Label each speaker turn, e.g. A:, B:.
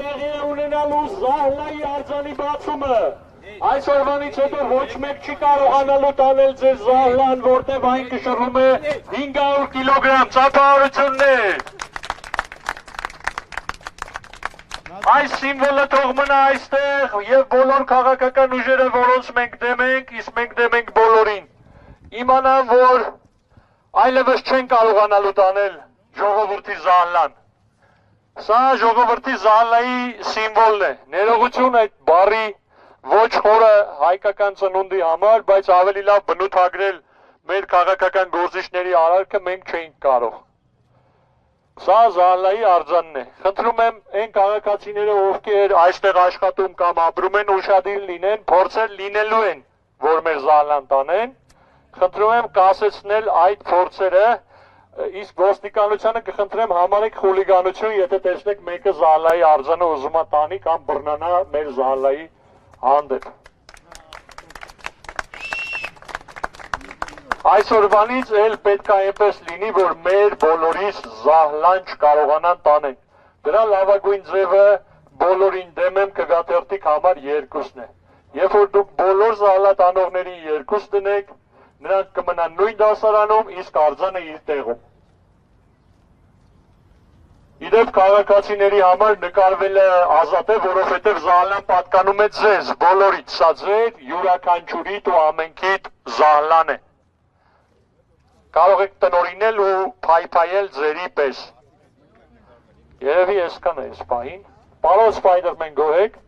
A: տեղի է ունենալու Զահլայի արձանի բացումը։ Այսօրվանից հետո ոչ մեկ չի կարողանալու տանել ձեր Զահլան, որտեղ այն կշռում է 500 կիլոգրամ ծափահարություններ։ Այս սիմվոլը թող մնա այստեղ եւ բոլոր քաղաքական ուժերը, որոնց մենք դեմ ենք, իսկ մենք դեմ ենք բոլորին, իմանան, որ այլևս չեն կարողանալու տանել ժողովրդի Զահլան։ Սա ժողովրդի Զահլայի սիմվոլն է։ Ներողություն այդ բառի ոչ խորը հայկական ծնունդի համար, բայց ավելի լավ բնութագրել մեր քաղաքական գործիչների արարքը մենք չէինք կարող։ Սա Զահլայի արձանն է։ Խնդրում եմ այն քաղաքացիները, ովքեր այստեղ աշխատում կամ ապրում են, ուշադիր լինեն, փորձեր լինելու են, որ մեր Զահլան տանեն։ Խնդրում եմ կասեցնել այդ փորձերը, իսկ ոստիկանությանը կխնդրեմ համարեք խուլիգանություն, եթե տեսնեք մեկը Զահլայի արձանը ուզում է տանի կամ բռնանա մեր Զահլայի հանդեպ։ Այսօրվանից էլ պետք է այնպես լինի, որ մեր բոլորիս Զահլան չկարողանան տանել։ Դրա լավագույն ձևը բոլորին դեմ եմ կգաթերթիկ համար 2-ն է։ Երբ որ դուք բոլոր Զահլատանողներին 2 դնեք, նրանք կմնան նույն դասարանում, իսկ արձանը իր տեղում։ Իդեպ քաղաքացիների համար նկարվել է ազատ է, որովհետև Զահլան պատկանում է ձեզ, բոլորից, սա ձեր յուրաքանչյուրիդ ու ամենքիդ Զահլան է։ Կարող եք տնօրինել ու փայփայել ձերի պես։ Երևի այսքան է այս պահին։ Պարոն Սպայդերմեն, գոհ եք։